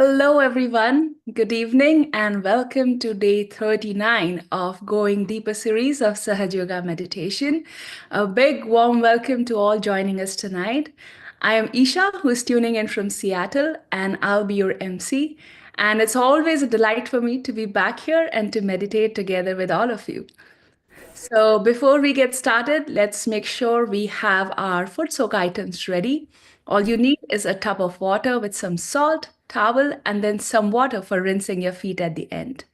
Hello, everyone. Good evening, and welcome to day 39 of Going Deeper series of Sahaja Yoga meditation. A big warm welcome to all joining us tonight. I am Isha, who is tuning in from Seattle, and I'll be your MC. And it's always a delight for me to be back here and to meditate together with all of you. So before we get started, let's make sure we have our foot soak items ready. All you need is a tub of water with some salt, towel, and then some water for rinsing your feet at the end.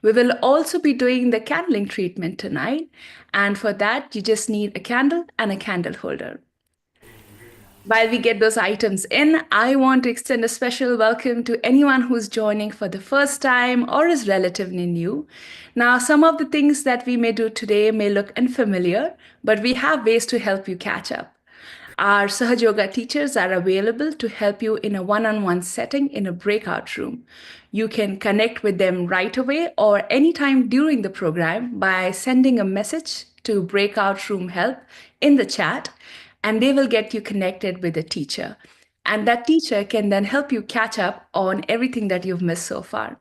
We will also be doing the candling treatment tonight. And for that, you just need a candle and a candle holder. While we get those items in, I want to extend a special welcome to anyone who's joining for the first time or is relatively new. Now, some of the things that we may do today may look unfamiliar, but we have ways to help you catch up. Our Sahaja Yoga teachers are available to help you in a one-on-one setting in a breakout room. You can connect with them right away or anytime during the program by sending a message to breakout room help in the chat, and they will get you connected with a teacher. And that teacher can then help you catch up on everything that you've missed so far.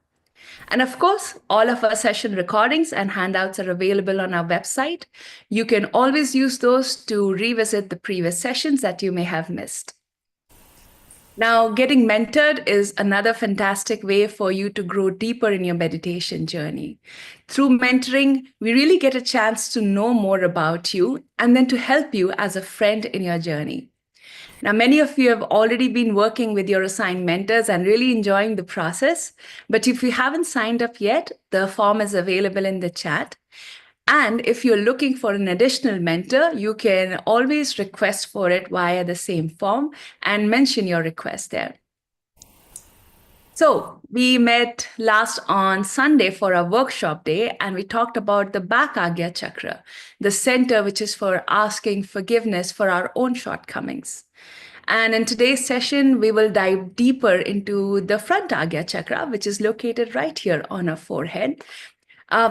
And of course, all of our session recordings and handouts are available on our website. You can always use those to revisit the previous sessions that you may have missed. Now, getting mentored is another fantastic way for you to grow deeper in your meditation journey. Through mentoring, we really get a chance to know more about you and then to help you as a friend in your journey. Now, many of you have already been working with your assigned mentors and really enjoying the process. But if you haven't signed up yet, the form is available in the chat. And if you're looking for an additional mentor, you can always request for it via the same form and mention your request there. So we met last on Sunday for our workshop day, and we talked about the back Agya Chakra, the center which is for asking forgiveness for our own shortcomings. And in today's session, we will dive deeper into the front Agya Chakra, which is located right here on our forehead.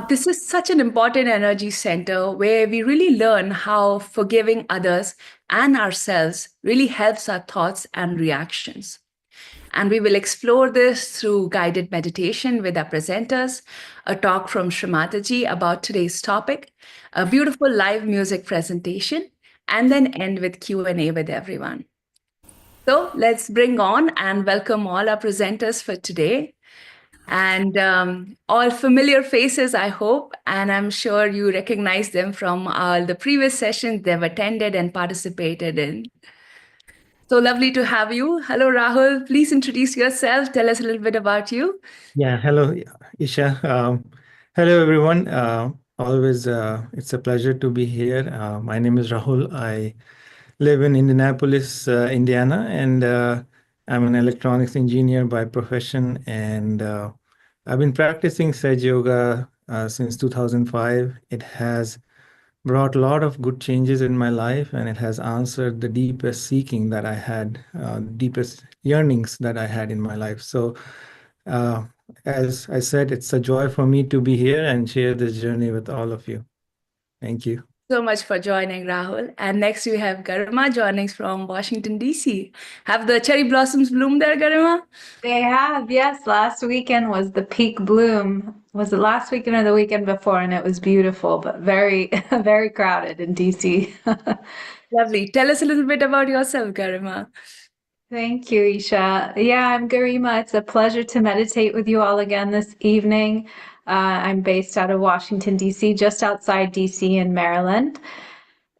This is such an important energy center where we really learn how forgiving others and ourselves really helps our thoughts and reactions. And we will explore this through guided meditation with our presenters, a talk from Shri Mataji about today's topic, a beautiful live music presentation, and then end with Q&A with everyone. So let's bring on and welcome all our presenters for today. And all familiar faces, I hope, and I'm sure you recognize them from the previous sessions they've attended and participated in. So lovely to have you. Hello, Rahul. Please introduce yourself. Tell us a little bit about you. Yeah, hello, Isha. Hello, everyone. Always, it's a pleasure to be here. My name is Rahul. I live in Indianapolis, Indiana, and I'm an electronics engineer by profession. And I've been practicing Saj Yoga since 2005. It has brought a lot of good changes in my life, and it has answered the deepest seeking that I had, deepest yearnings that I had in my life. So, uh, as I said, it's a joy for me to be here and share this journey with all of you. Thank you. So much for joining, Rahul. And next we have Garima joining from Washington, D.C. Have the cherry blossoms bloomed there, Garima? They have, yes. Last weekend was the peak bloom. Was it last weekend or the weekend before? And it was beautiful, but very, very crowded in DC. Lovely. Tell us a little bit about yourself, Garima. Thank you, Isha. Yeah, I'm Garima. It's a pleasure to meditate with you all again this evening. I'm based out of Washington, D.C., just outside D.C. in Maryland.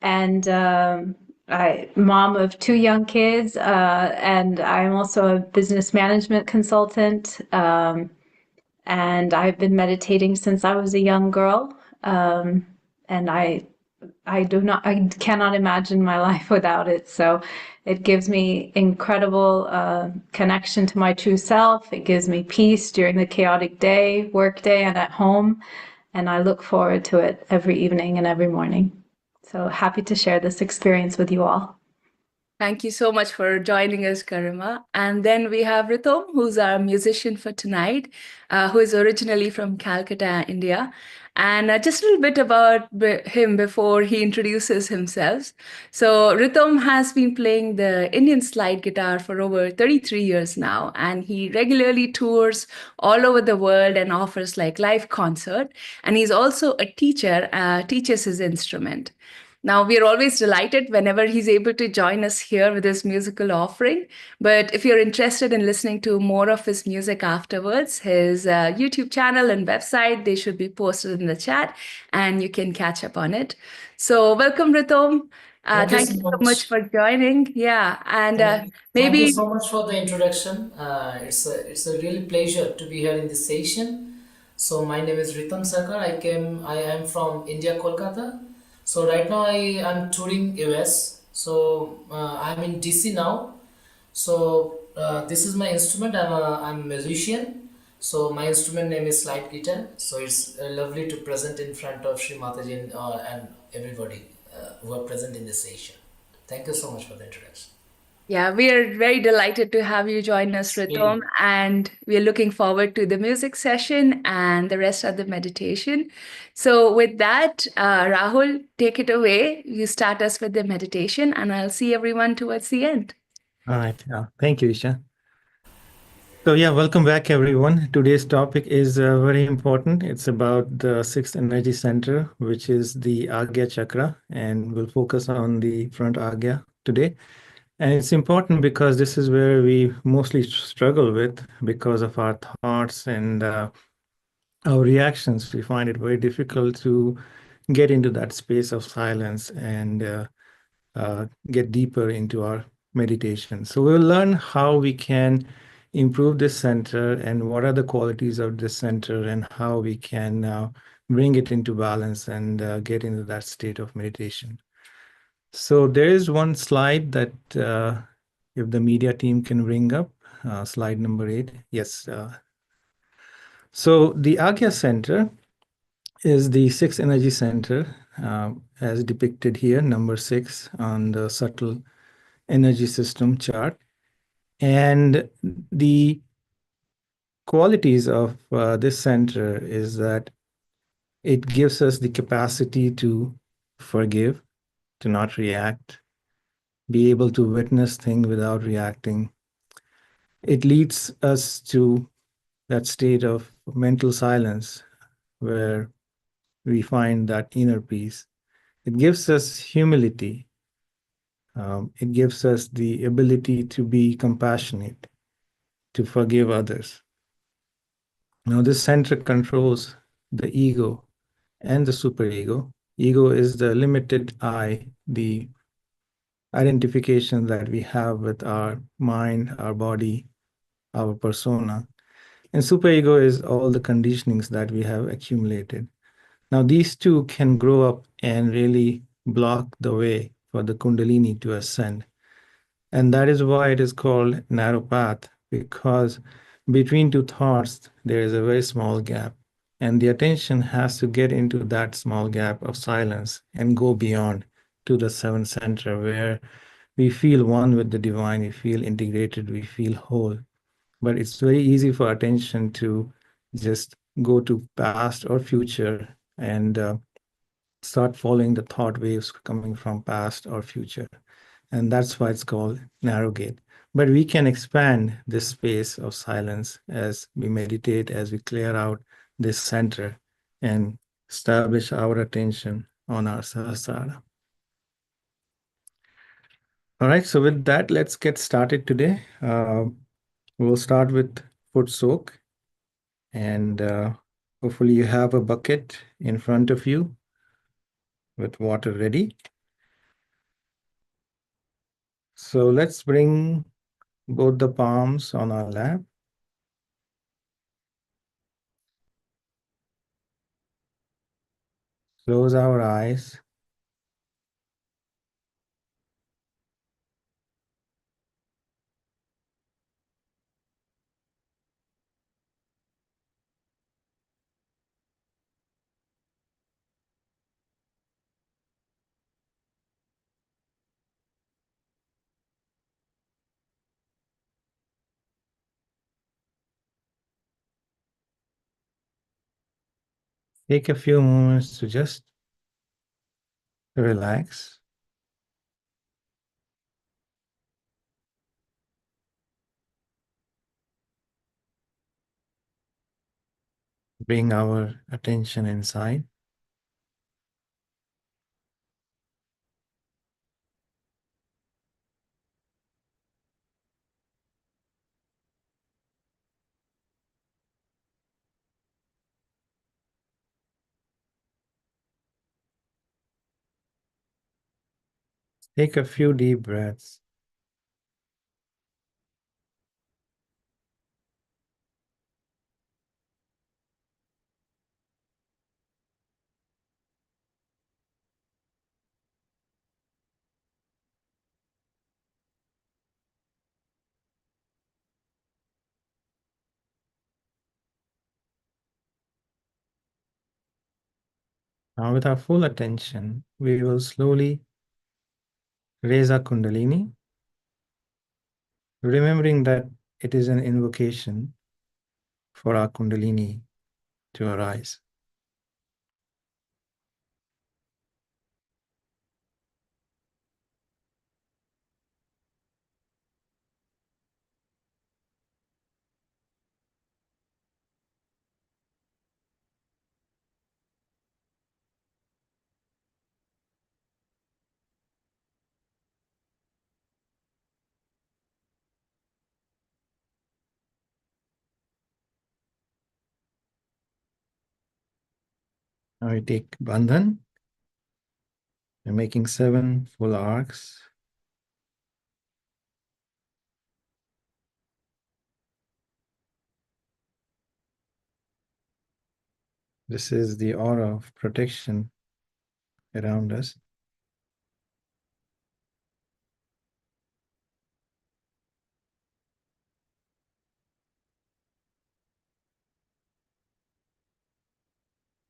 And I mom of two young kids, and I'm also a business management consultant. And I've been meditating since I was a young girl. And I cannot imagine my life without it. So it gives me incredible connection to my true self. It gives me peace during the chaotic day, work day, and at home. And I look forward to it every evening and every morning. So happy to share this experience with you all. Thank you so much for joining us, Karima. And then we have Ritom, who's our musician for tonight, who is originally from Calcutta, India. And just a little bit about him before he introduces himself. So, Ritom has been playing the Indian slide guitar for over 33 years now, and he regularly tours all over the world and offers like live concert. And he's also a teacher, teaches his instrument. Now, we are always delighted whenever he's able to join us here with his musical offering. But if you're interested in listening to more of his music afterwards, his YouTube channel and website, they should be posted in the chat and you can catch up on it. So, welcome, Ritom. Thank you Thank so you so much much. for joining. Yeah, and Thank you maybe so much for the introduction. It's a really pleasure to be here in this session. So my name is Ritam Sarkar. I am from India, Kolkata. So right now I am touring US. So I'm in DC now. So this is my instrument. I'm a musician. So my instrument name is slide guitar. So it's lovely to present in front of Shri Mataji and everybody who are present in this session. Thank you so much for the introduction. yeah, we are very delighted to have you join us, Ritom, Same. and we are looking forward to the music session and the rest of the meditation. So, with that, Rahul, take it away. You start us with the meditation, and I'll see everyone towards the end. All right. Thank you, Isha. So, yeah, welcome back, everyone. Today's topic is very important. It's about the sixth energy center, which is the Agya Chakra, and we'll focus on the front Agya today. And it's important because this is where we mostly struggle with because of our thoughts and our reactions. We find it very difficult to get into that space of silence and get deeper into our meditation. So we'll learn how we can improve this center and what are the qualities of this center and how we can bring it into balance and get into that state of meditation. So there is one slide that if the media team can bring up, slide number 8. Yes. So the Agya Center is the sixth energy center, as depicted here, number 6 on the subtle energy system chart. And the qualities of this center is that it gives us the capacity to forgive, to not react, be able to witness things without reacting. It leads us to that state of mental silence where we find that inner peace. It gives us humility. It gives us the ability to be compassionate, to forgive others. Now, this center controls the ego and the superego. Ego is the limited I, the identification that we have with our mind, our body, our persona. And superego is all the conditionings that we have accumulated. Now, these two can grow up and really block the way for the Kundalini to ascend. And that is why it is called narrow path, because between two thoughts, there is a very small gap. And the attention has to get into that small gap of silence and go beyond to the seventh center where we feel one with the divine, we feel integrated, we feel whole. But it's very easy for attention to just go to past or future and start following the thought waves coming from past or future. And that's why it's called narrow gate. But we can expand this space of silence as we meditate, as we clear out this center and establish our attention on our Sahasrara. All right, so with that, let's get started today. We'll start with foot soak. And hopefully you have a bucket in front of you with water ready. So let's bring both the palms on our lap. Close our eyes. Take a few moments to just relax. Bring our attention inside. Take a few deep breaths. Now, with our full attention, we will slowly raise our Kundalini, remembering that it is an invocation for our Kundalini to arise. Now we take Bandhan. We're making 7 full arcs. This is the aura of protection around us.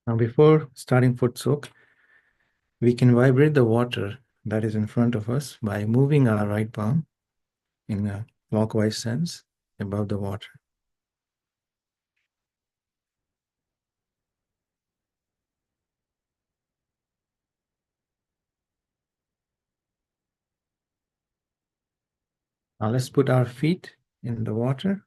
Now, before starting foot soak, we can vibrate the water that is in front of us by moving our right palm in a clockwise sense above the water. Now let's put our feet in the water.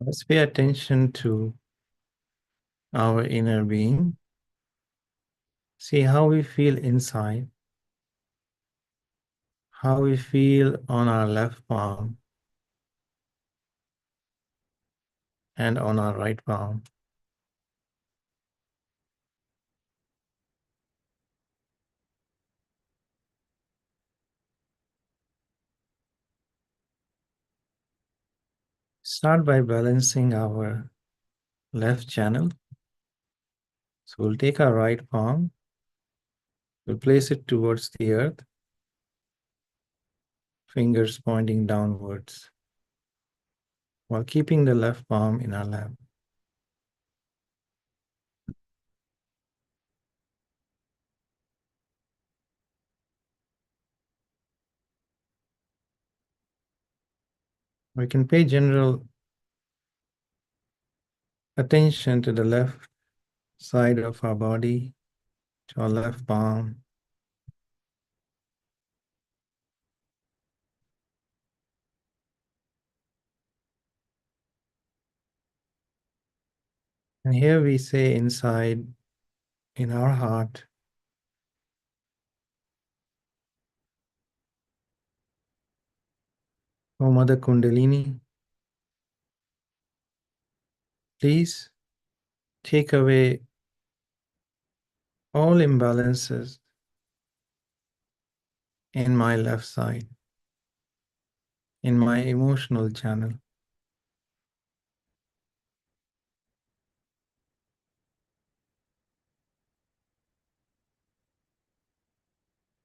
Let's pay attention to our inner being. See how we feel inside, how we feel on our left palm and on our right palm. Start by balancing our left channel. So we'll take our right palm, we'll place it towards the earth, fingers pointing downwards, while keeping the left palm in our lap. We can pay general attention to the left side of our body, to our left palm. And here we say inside, in our heart, "O Mother Kundalini, please take away all imbalances in my left side, in my emotional channel.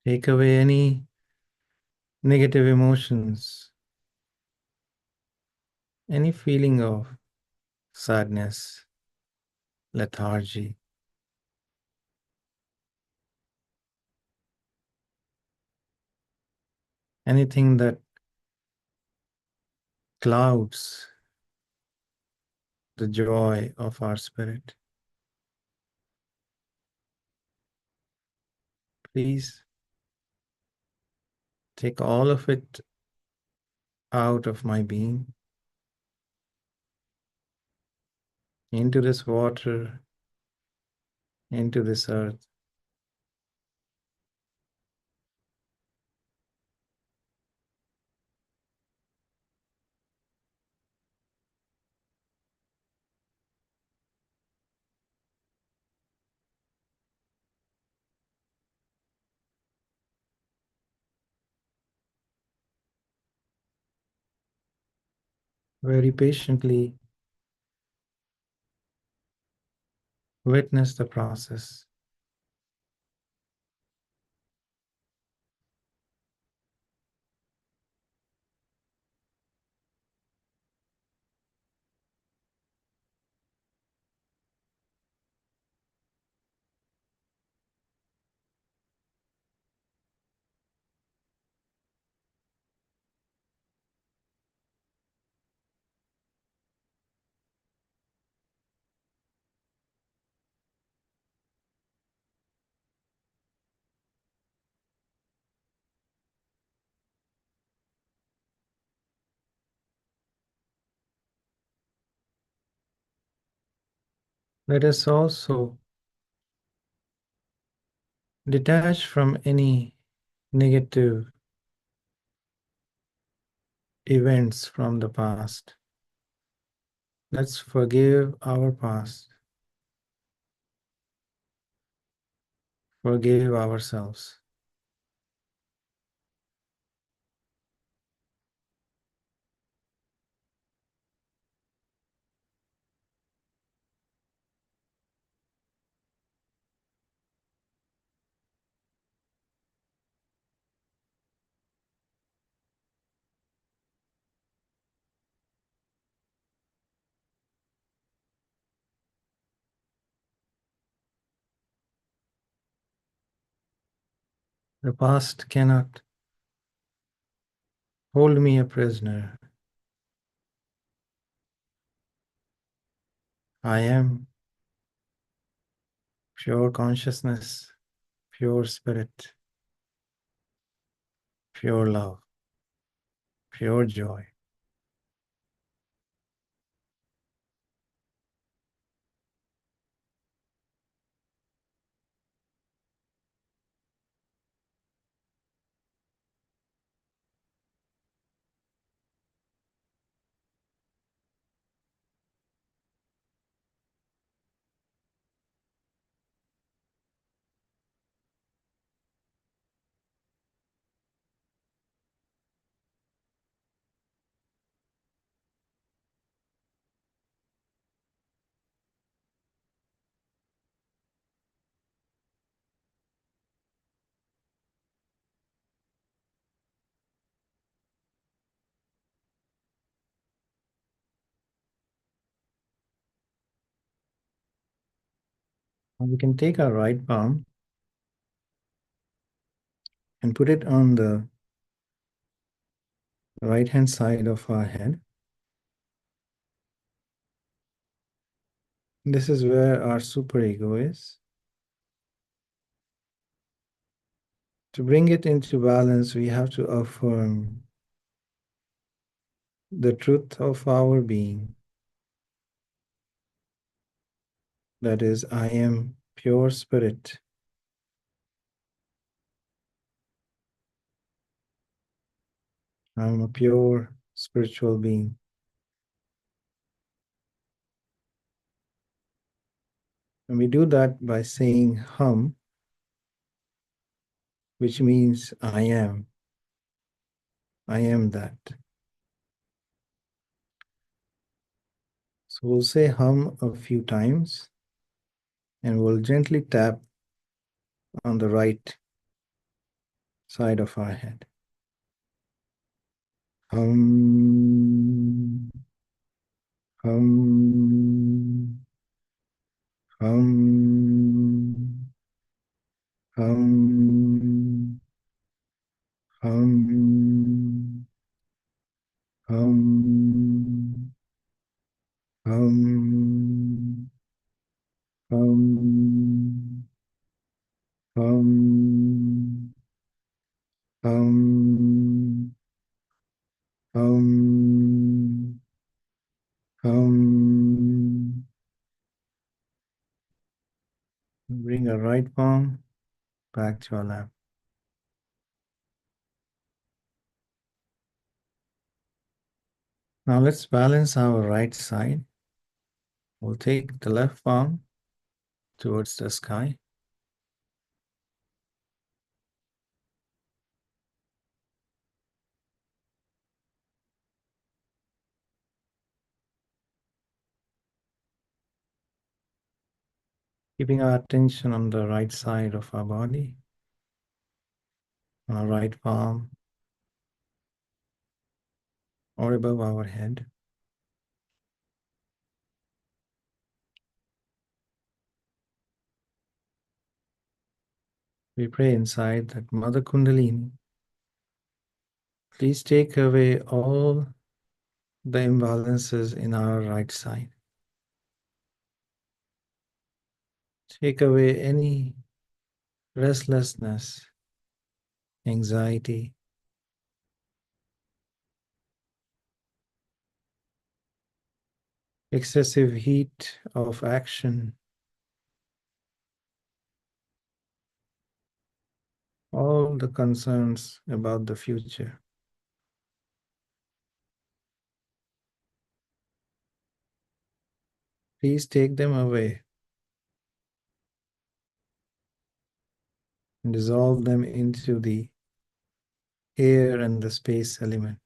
Take away any negative emotions, any feeling of sadness, lethargy, anything that clouds the joy of our spirit. Please take all of it out of my being, into this water, into this earth. Very patiently witness the process. Let us also detach from any negative events from the past. Let's forgive our past, forgive ourselves. The past cannot hold me a prisoner. I am pure consciousness, pure spirit, pure love, pure joy. And we can take our right palm and put it on the right hand side of our head. This is where our superego is. To bring it into balance, we have to affirm the truth of our being. That is, I am pure spirit. I am a pure spiritual being. And we do that by saying hum, which means I am. I am that. So we'll say hum a few times and we'll gently tap on the right side of our head. Hum, hum, hum, hum, hum, hum, hum, hum, hum, hum, hum, hum. Bring our right palm back to our lap. Now let's balance our right side. We'll take the left palm towards the sky. Keeping our attention on the right side of our body, on our right palm, or above our head. We pray inside that Mother Kundalini, please take away all the imbalances in our right side. Take away any restlessness, anxiety, excessive heat of action, all the concerns about the future. Please take them away and dissolve them into the air and the space element.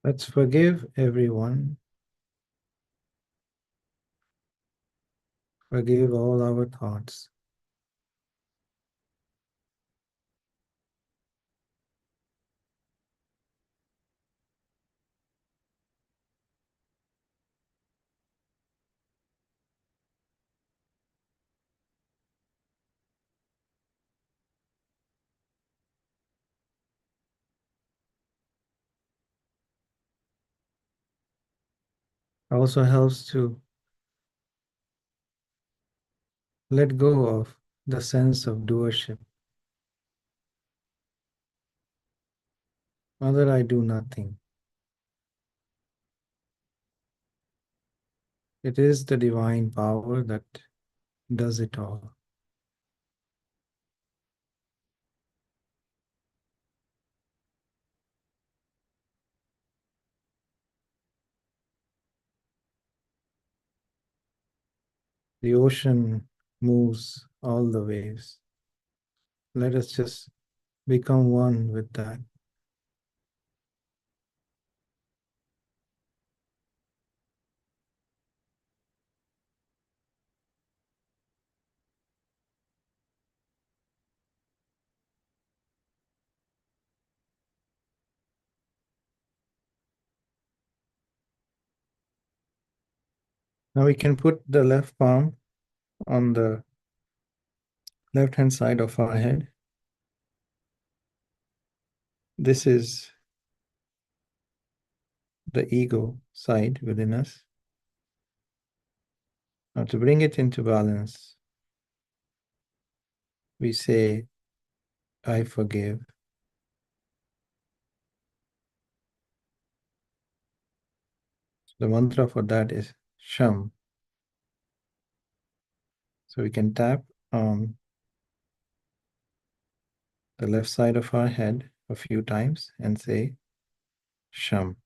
Let's forgive everyone. Forgive all our thoughts. Also helps to let go of the sense of doership. Mother, I do nothing. It is the divine power that does it all. The ocean moves all the waves. Let us just become one with that. Now we can put the left palm on the left hand side of our head. This is the ego side within us. Now to bring it into balance, we say, I forgive. The mantra for that is Sham. So we can tap on the left side of our head a few times and say Sham.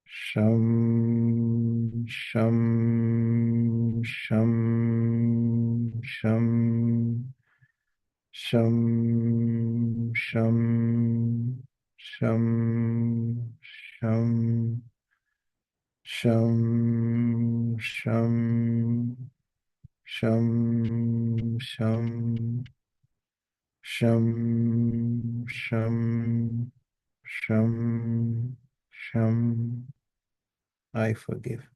Sham, Sham, Sham, Sham, Sham, Sham, Sham, Sham, Sham, Sham, Sham, Sham, Sham, Sham, Sham, Sham. I forgive.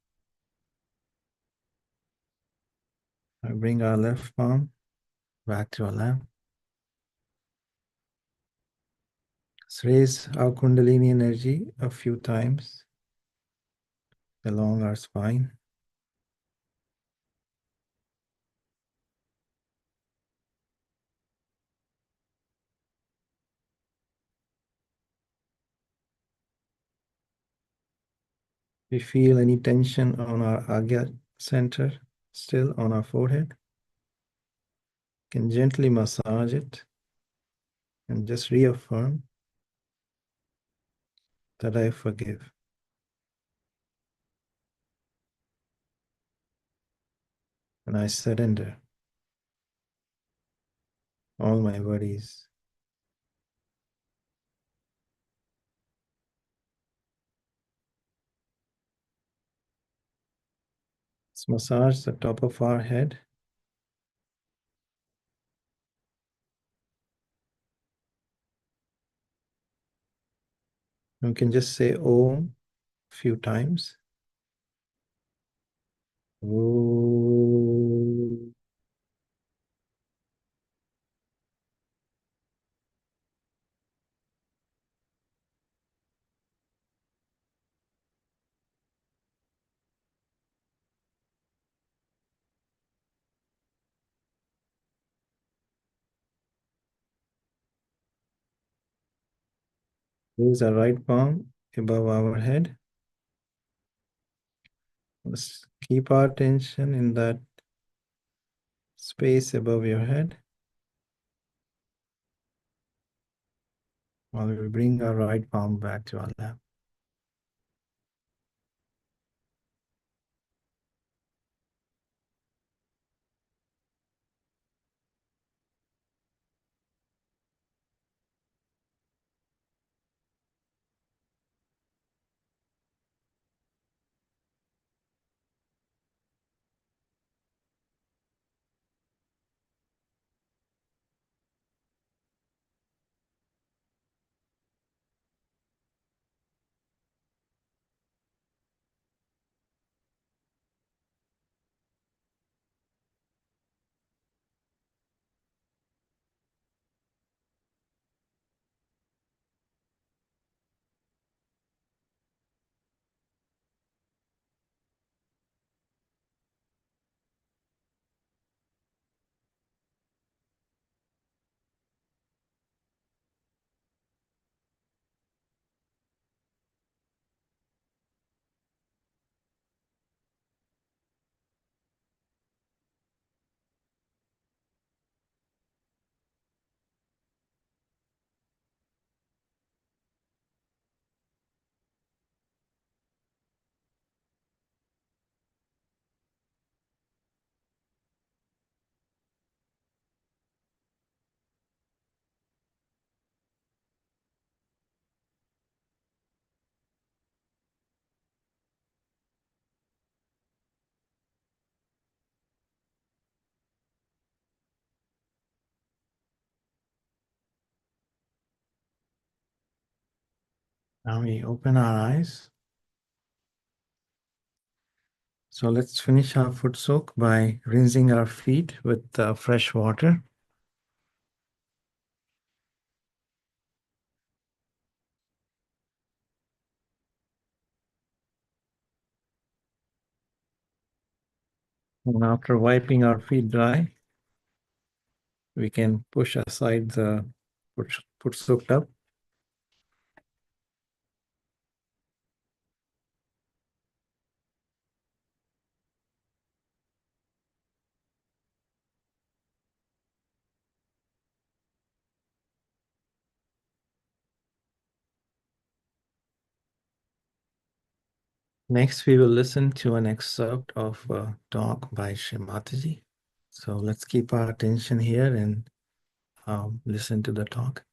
I bring our left palm back to our lap. Let's raise our Kundalini energy a few times along our spine. We feel any tension on our Agya center, still on our forehead. Can gently massage it and just reaffirm that I forgive and I surrender all my worries. Let's massage the top of our head. We can just say Om a few times. Om. Raise our right palm above our head. Let's keep our attention in that space above your head while we bring our right palm back to our lap. Now we open our eyes. So let's finish our foot soak by rinsing our feet with fresh water. And after wiping our feet dry, we can push aside the foot soak tub. Next, we will listen to an excerpt of a talk by Shri Mataji. So let's keep our attention here and listen to the talk.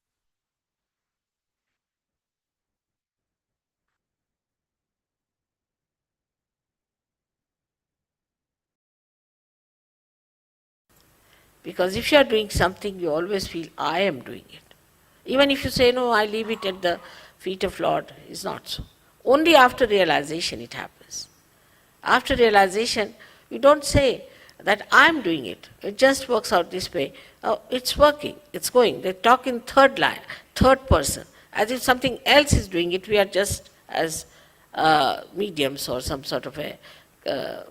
Because if you are doing something, you always feel, I am doing it. Even if you say, no, I leave it at the feet of Lord, it's not so. Only after realization it happens. After realization, you don't say that I'm doing it. It just works out this way. Oh, it's working, it's going. They talk in third person, as if something else is doing it. We are just as mediums or some sort of a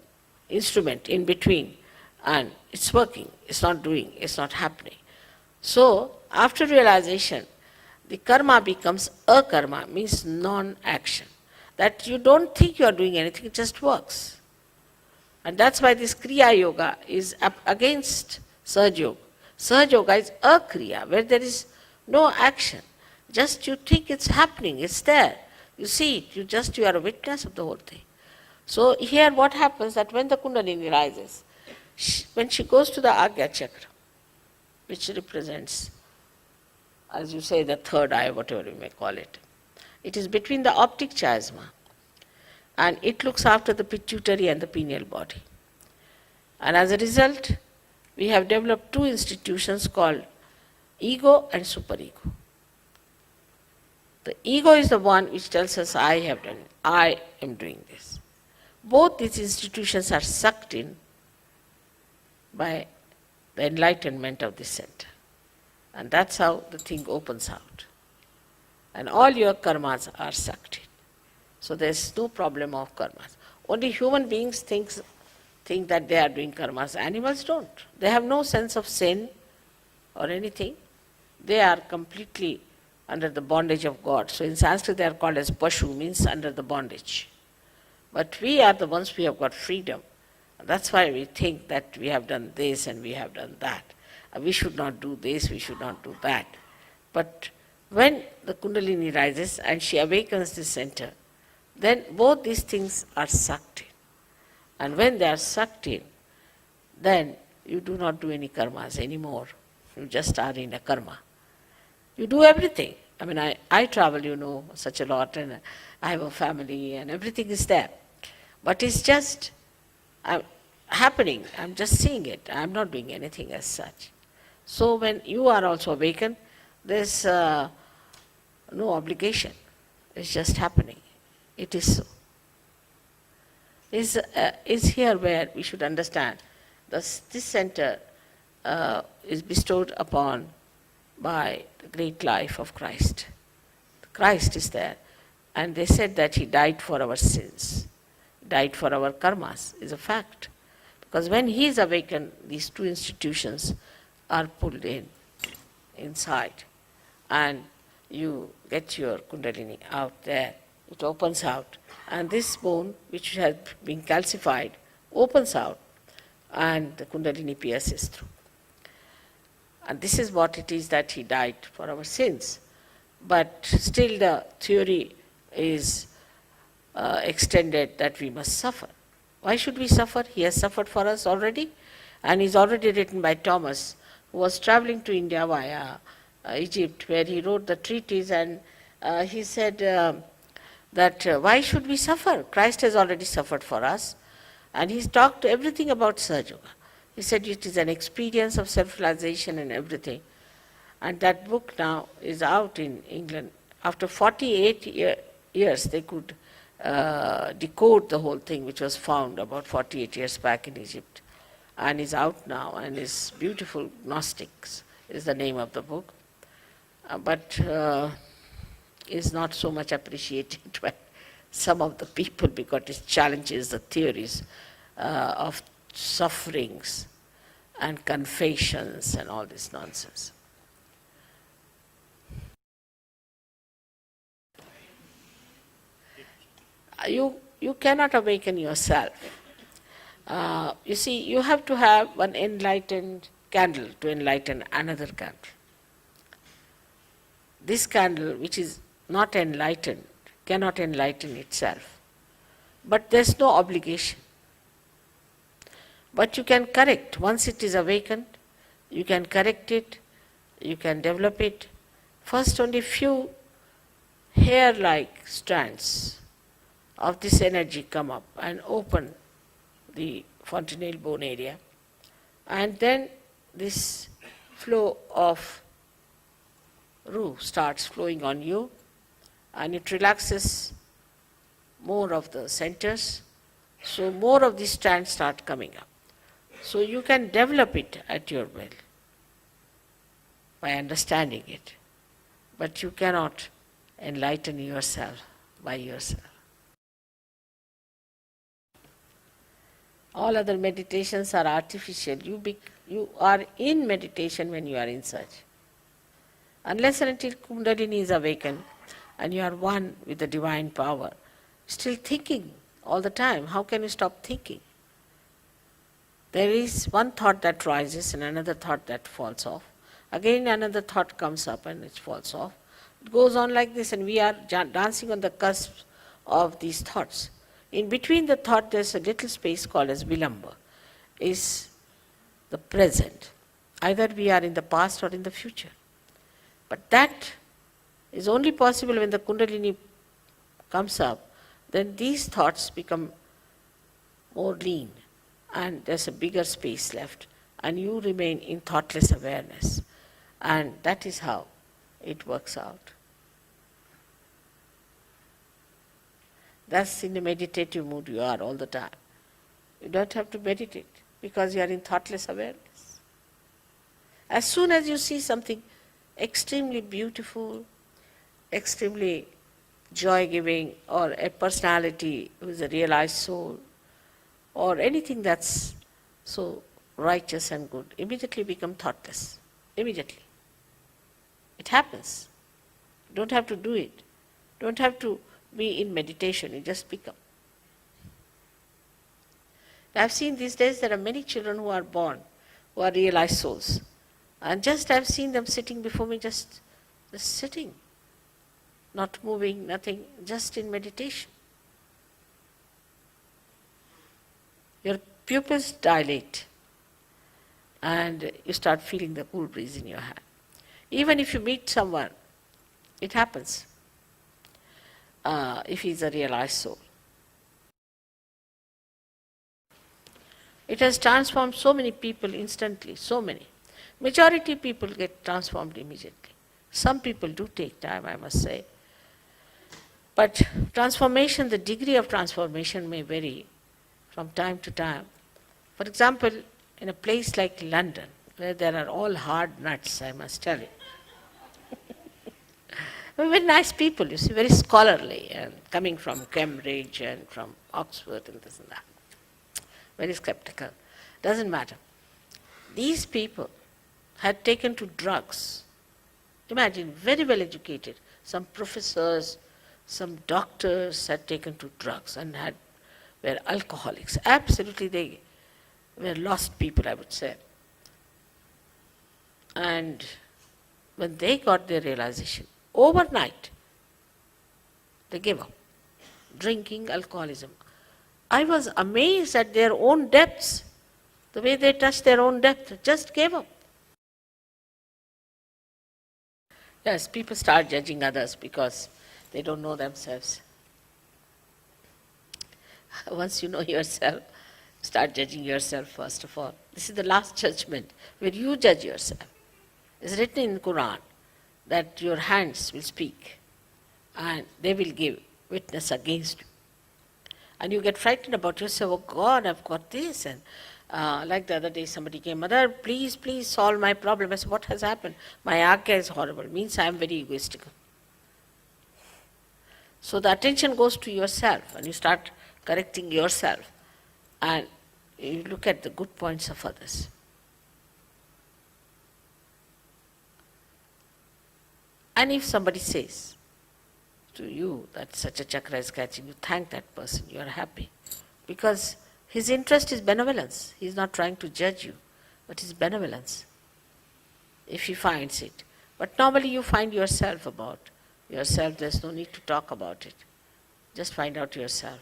instrument in between. And it's working, it's not doing, it's not happening. So, after realization, the karma becomes a karma, means non-action. That you don't think you are doing anything, it just works. And that's why this Kriya Yoga is against Sahaja Yoga. Sahaja Yoga is a Kriya, where there is no action. Just you think it's happening, it's there. You see it, you are a witness of the whole thing. So here what happens that when the Kundalini rises, when she goes to the Agnya Chakra, which represents, as you say, the third eye, whatever you may call it, it is between the optic chiasma, and it looks after the pituitary and the pineal body. And as a result, we have developed two institutions called ego and superego. The ego is the one which tells us, I have done it, I am doing this. Both these institutions are sucked in by the enlightenment of this center. And that's how the thing opens out. And all your karmas are sucked in. So there's no problem of karmas. Only human beings think that they are doing karmas. Animals don't. They have no sense of sin or anything. They are completely under the bondage of God. So in Sanskrit they are called as pashu, means under the bondage. But we are the ones who have got freedom. That's why we think that we have done this and we have done that. We should not do this, we should not do that. But when the Kundalini rises and she awakens the center, then both these things are sucked in. And when they are sucked in, then you do not do any karmas anymore. You just are in a karma. You do everything. I mean, I travel, such a lot, and I have a family, and everything is there. But it's just happening. I'm just seeing it. I'm not doing anything as such. So when you are also awakened, there's no obligation. It's just happening. It is so. Is here where we should understand this center is bestowed upon by the great life of Christ. Christ is there. And they said that he died for our sins, died for our karmas, is a fact. Because when he is awakened, these two institutions are pulled inside, and you get your Kundalini out there. It opens out, and this bone, which has been calcified, opens out, and the Kundalini pierces through. And this is what it is that he died for our sins. But still the theory is extended that we must suffer. Why should we suffer? He has suffered for us already, and is already written by Thomas, who was traveling to India via Egypt, where he wrote the treatise, and he said that why should we suffer? Christ has already suffered for us, and he's talked everything about Sahaja Yoga. He said it is an experience of self-realization and everything. And that book now is out in England. After 48 years they could decode the whole thing, which was found about 48 years back in Egypt, and is out now, and is beautiful. Gnostics is the name of the book, but is not so much appreciated by some of the people because it challenges the theories of sufferings and confessions and all this nonsense. You cannot awaken yourself. You see, you have to have one enlightened candle to enlighten another candle. This candle, which is not enlightened, cannot enlighten itself. But there's no obligation. But you can correct. Once it is awakened, you can correct it, you can develop it. First, only few hair-like strands of this energy come up and open the fontanelle bone area, and then this flow of Ru starts flowing on you, and it relaxes more of the centers, so more of these strands start coming up. So you can develop it at your will by understanding it, but you cannot enlighten yourself by yourself. All other meditations are artificial. You are in meditation when you are in such. Unless and until Kundalini is awakened and you are one with the divine power, still thinking all the time, how can you stop thinking? There is one thought that rises and another thought that falls off. Again another thought comes up and it falls off. It goes on like this, and we are dancing on the cusp of these thoughts. In between the thought there's a little space called as Vilamba, is the present. Either we are in the past or in the future. But that is only possible when the Kundalini comes up, then these thoughts become more lean and there's a bigger space left and you remain in thoughtless awareness. And that is how it works out. That's in the meditative mood you are all the time. You don't have to meditate because you are in thoughtless awareness. As soon as you see something extremely beautiful, extremely joy-giving, or a personality who is a realized soul, or anything that's so righteous and good, immediately become thoughtless. Immediately. It happens. You don't have to do it. You don't have to be in meditation, you just become. I've seen these days there are many children who are born, who are realized souls. And just I've seen them sitting before me, just sitting, not moving, nothing, just in meditation. Your pupils dilate and you start feeling the cool breeze in your hand. Even if you meet someone, it happens, if he's a realized soul. It has transformed so many people instantly, so many. Majority people get transformed immediately. Some people do take time, I must say. But transformation, the degree of transformation may vary from time to time. For example, in a place like London, where there are all hard nuts, I must tell you. Very nice people, you see, very scholarly, and coming from Cambridge and from Oxford and this and that. Very skeptical. Doesn't matter. These people had taken to drugs. Imagine, very well educated. Some professors, some doctors had taken to drugs and were alcoholics. Absolutely, they were lost people, I would say. And when they got their realization, overnight, they gave up. Drinking, alcoholism. I was amazed at their own depths, the way they touched their own depth, just gave up. Yes, people start judging others because they don't know themselves. Once you know yourself, start judging yourself first of all. This is the last judgment, where you judge yourself. It's written in the Quran that your hands will speak and they will give witness against you. And you get frightened about yourself. Oh God, I've got this. And like the other day, somebody came, Mother, please solve my problem. I said, what has happened? My Agya is horrible. It means I am very egoistical. So the attention goes to yourself, and you start correcting yourself, and you look at the good points of others. And if somebody says to you that such a chakra is catching, you thank that person, you are happy. Because his interest is benevolence. He is not trying to judge you, but his benevolence, if he finds it. But normally you find yourself about yourself, there's no need to talk about it. Just find out yourself.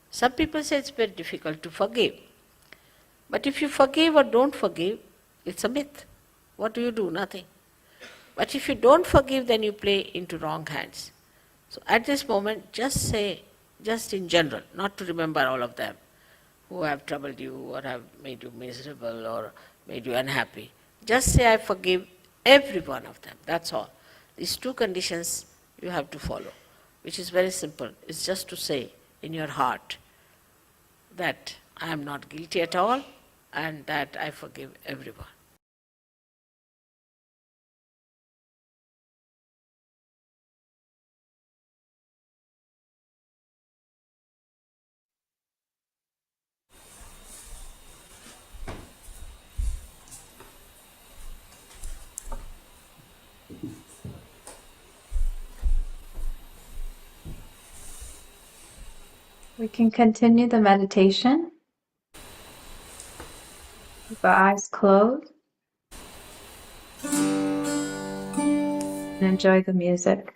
Some people say it's very difficult to forgive. But if you forgive or don't forgive, it's a myth. What do? Nothing. But if you don't forgive, then you play into wrong hands. So at this moment, just say, just in general, not to remember all of them who have troubled you or have made you miserable or made you unhappy. Just say, I forgive every one of them. That's all. These two conditions you have to follow, which is very simple. It's just to say in your heart that I am not guilty at all and that I forgive everyone. We can continue the meditation with the eyes closed and enjoy the music.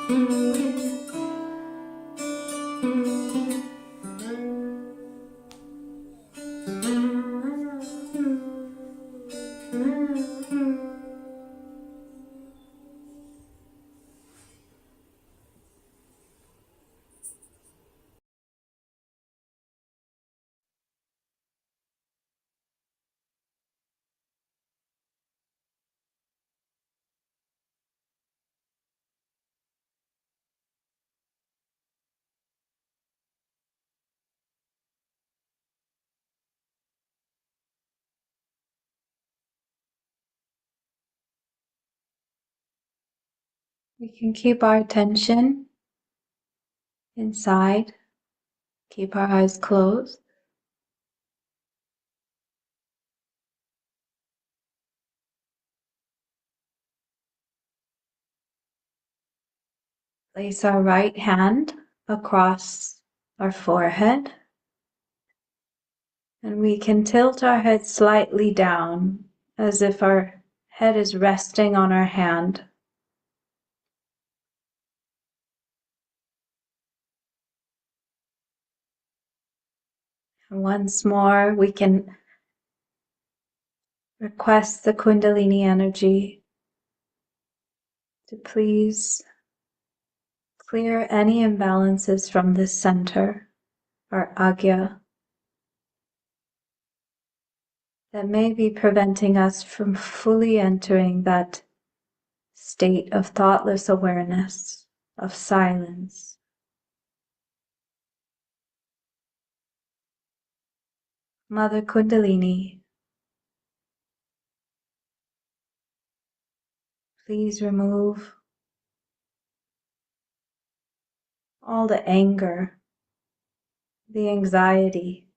Mm-hmm. We can keep our attention inside, keep our eyes closed. Place our right hand across our forehead, and we can tilt our head slightly down as if our head is resting on our hand. And once more, we can request the Kundalini energy to please clear any imbalances from this center, our Agya, that may be preventing us from fully entering that state of thoughtless awareness, of silence. Mother Kundalini, please remove all the anger, the anxiety,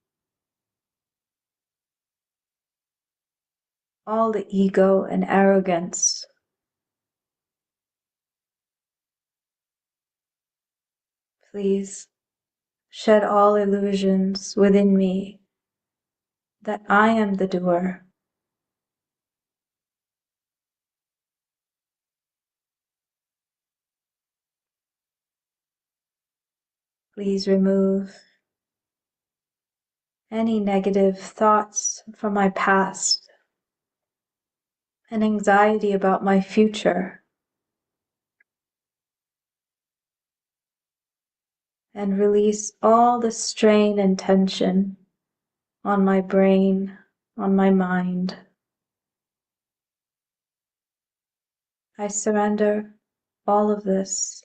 all the ego and arrogance. Please shed all illusions within me that I am the doer. Please remove any negative thoughts from my past and anxiety about my future, and release all the strain and tension on my brain, on my mind. I surrender all of this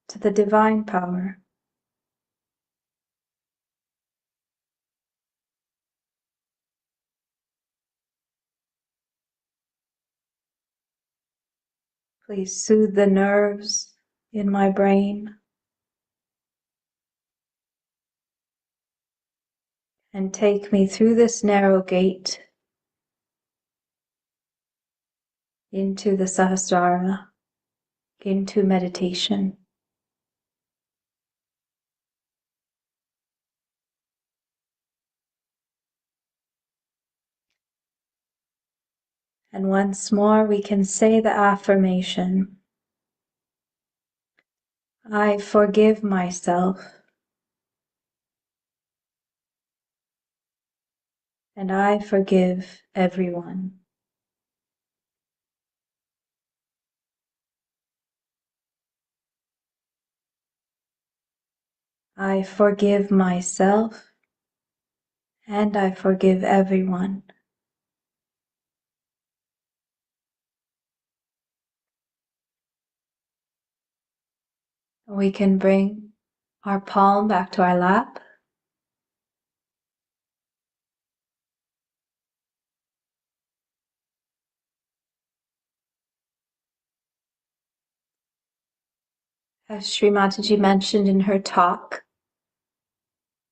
to the divine power. Please soothe the nerves in my brain and take me through this narrow gate into the Sahasrara, into meditation. And once more, we can say the affirmation, I forgive myself, and I forgive everyone. I forgive myself, and I forgive everyone. We can bring our palm back to our lap. As Shri Mataji mentioned in her talk,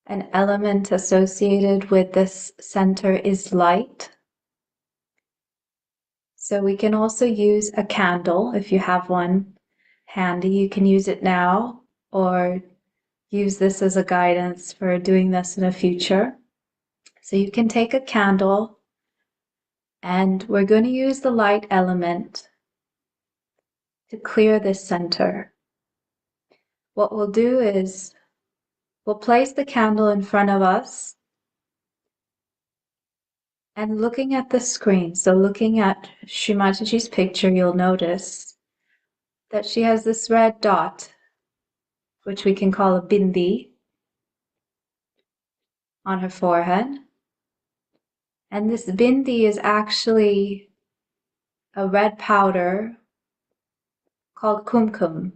an element associated with this center is light. So we can also use a candle. If you have one handy, you can use it now or use this as a guidance for doing this in the future. So you can take a candle, and we're going to use the light element to clear this center. What we'll do is we'll place the candle in front of us and looking at the screen. So looking at Shri Mataji's picture, you'll notice that she has this red dot, which we can call a bindi, on her forehead. And this bindi is actually a red powder called kumkum,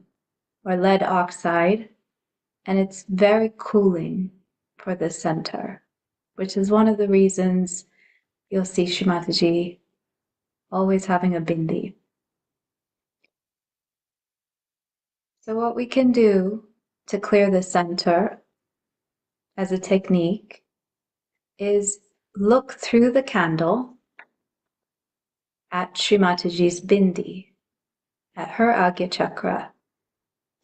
or lead oxide, and it's very cooling for the center, which is one of the reasons you'll see Shri Mataji always having a bindi. So what we can do to clear the center as a technique is look through the candle at Shri Mataji's bindi, at her Agya Chakra,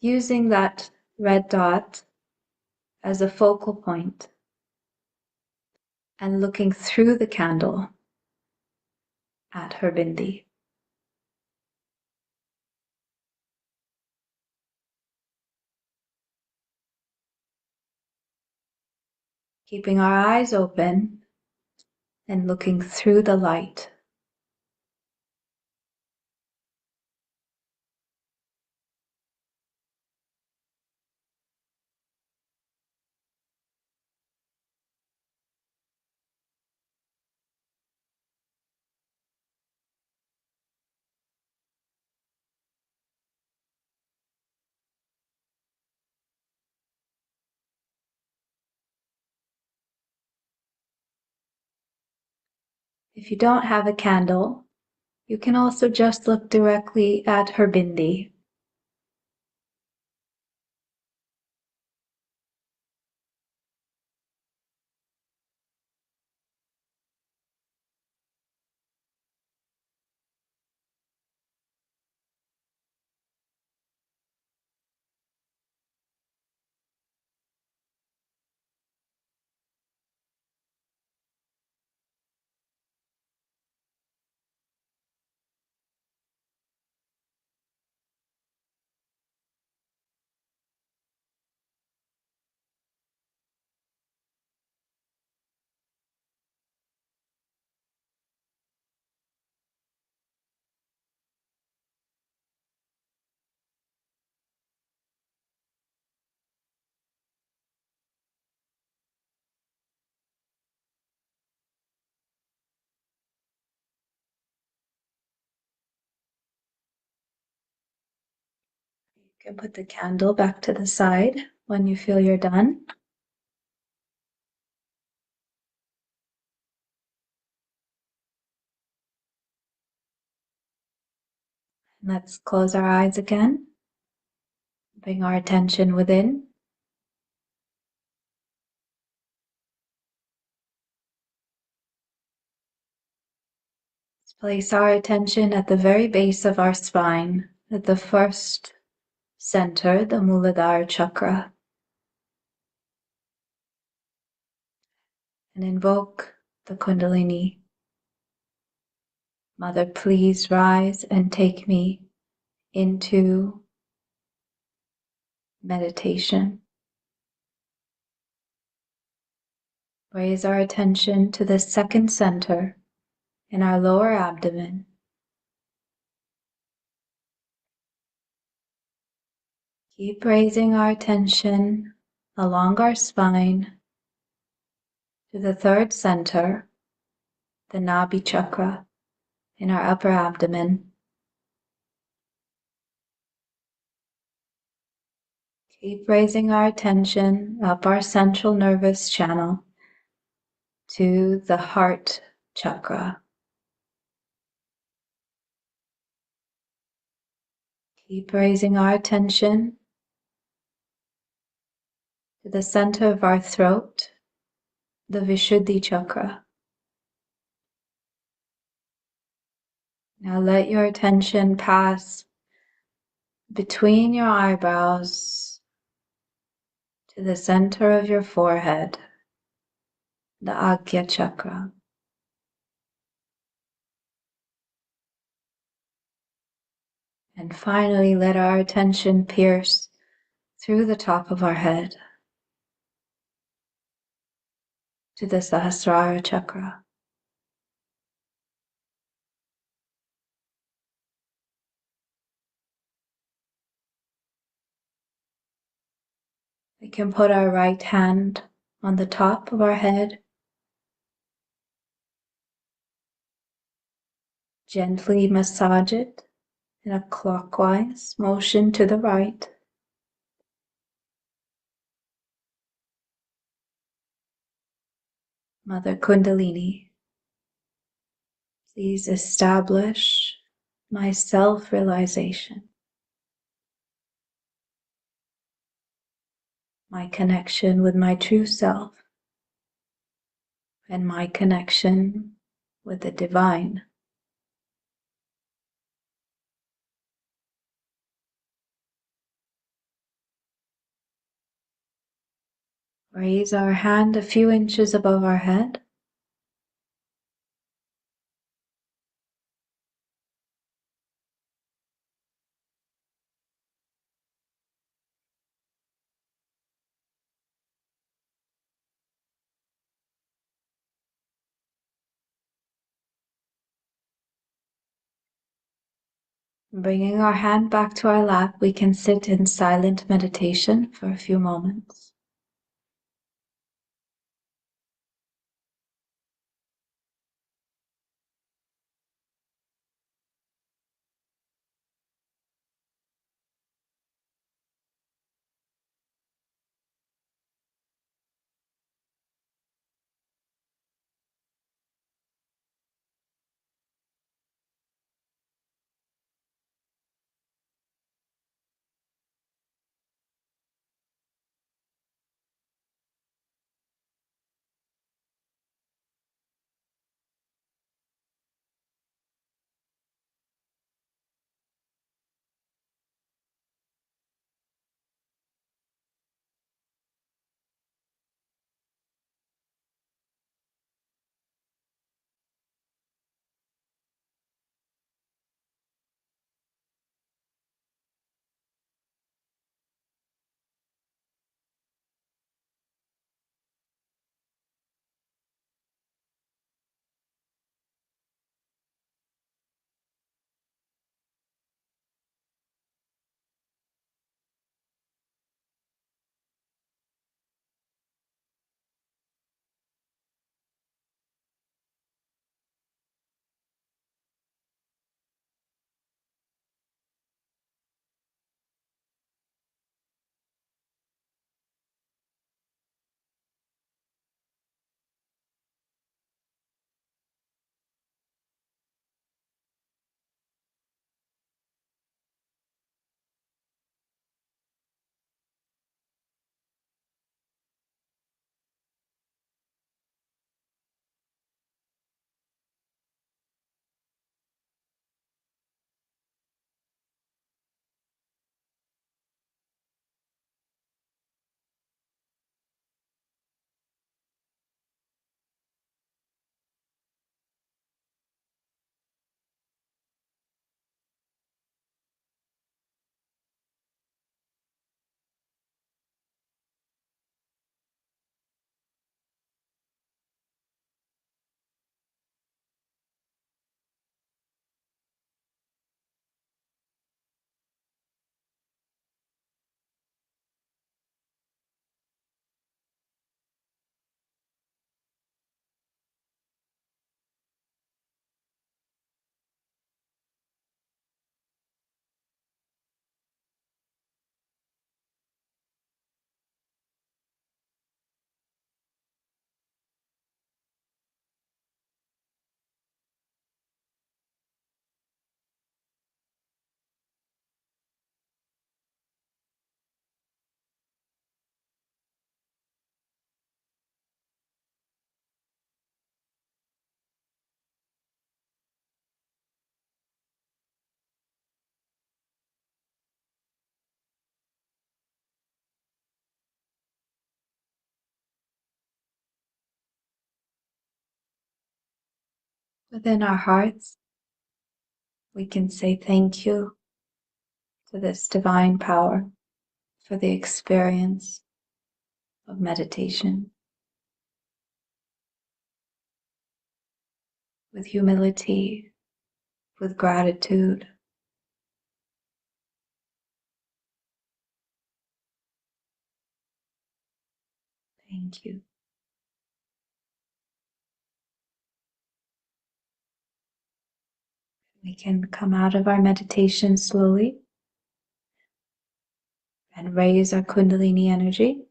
using that red dot as a focal point and looking through the candle at her bindi. Keeping our eyes open and looking through the light. If you don't have a candle, you can also just look directly at her bindi. You can put the candle back to the side when you feel you're done. Let's close our eyes again. Bring our attention within. Let's place our attention at the very base of our spine, at the first center, the Muladhara chakra, and invoke the Kundalini. Mother, please rise and take me into meditation. Raise our attention to the second center in our lower abdomen. Keep raising our attention along our spine to the third center, the Nabhi chakra in our upper abdomen. Keep raising our attention up our central nervous channel to the heart chakra. Keep raising our attention to the center of our throat, the Vishuddhi chakra. Now let your attention pass between your eyebrows to the center of your forehead, the Agya Chakra. And finally, let our attention pierce through the top of our head to the Sahasrara chakra. We can put our right hand on the top of our head, gently massage it in a clockwise motion to the right. Mother Kundalini, please establish my self-realization. my connection with my true self, and my connection with the divine. Raise our hand a few inches above our head. Bringing our hand back to our lap, we can sit in silent meditation for a few moments. Within our hearts, we can say thank you to this divine power for the experience of meditation. With humility, with gratitude. Thank you. We can come out of our meditation slowly and raise our Kundalini energy.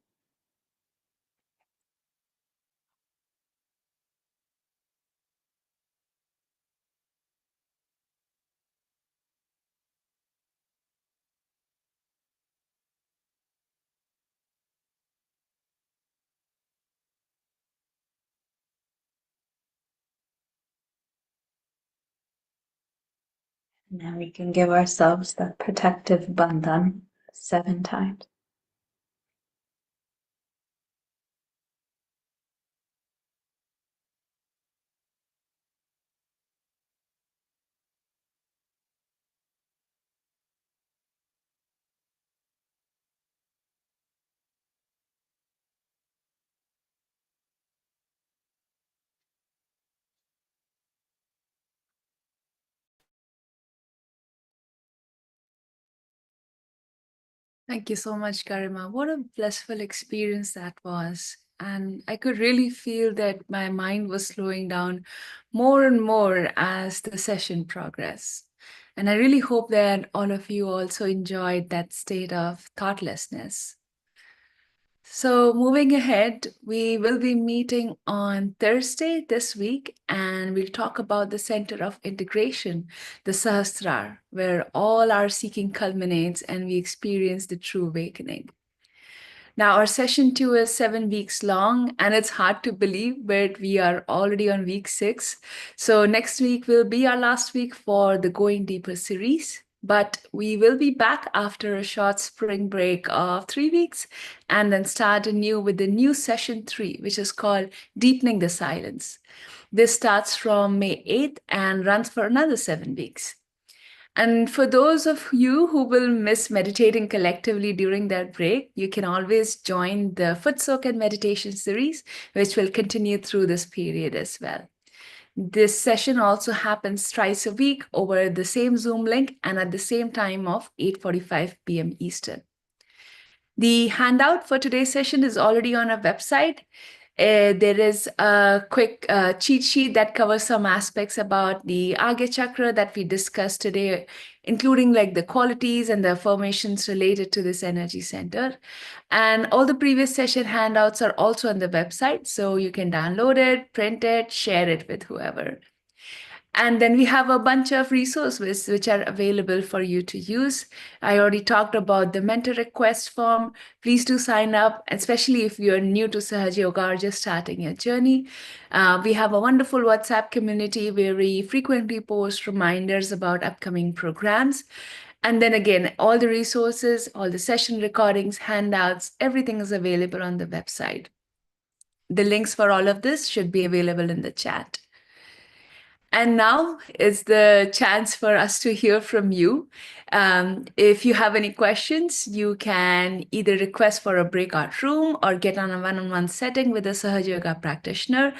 Now we can give ourselves the protective bandhan 7 times. Thank you so much, Karima. What a blissful experience that was. And I could really feel that my mind was slowing down more and more as the session progressed. And I really hope that all of you also enjoyed that state of thoughtlessness. So, moving ahead, we will be meeting on Thursday this week, and we'll talk about the center of integration, the Sahasrara, where all our seeking culminates and we experience the true awakening. Now, our session 2 is 7 weeks long, and it's hard to believe, but we are already on week 6. So, next week will be our last week for the Going Deeper series. But we will be back after a short spring break of 3 weeks and then start anew with the new session 3, which is called Deepening the Silence. This starts from May 8th and runs for another 7 weeks. And for those of you who will miss meditating collectively during that break, you can always join the Foot Soak and Meditation series, which will continue through this period as well. This session also happens twice a week over the same Zoom link and at the same time of 8:45 p.m. Eastern. The handout for today's session is already on our website. There is a quick cheat sheet that covers some aspects about the Agya Chakra that we discussed today, including like the qualities and the affirmations related to this energy center. And all the previous session handouts are also on the website, so you can download it, print it, share it with whoever. And then we have a bunch of resources which are available for you to use. I already talked about the mentor request form. Please do sign up, especially if you're new to Sahaja Yoga or just starting your journey. We have a wonderful WhatsApp community where we frequently post reminders about upcoming programs. And then again, all the resources, all the session recordings, handouts, everything is available on the website. The links for all of this should be available in the chat. And now is the chance for us to hear from you. If you have any questions, you can either request for a breakout room or get on a one-on-one setting with a Sahaja Yoga practitioner.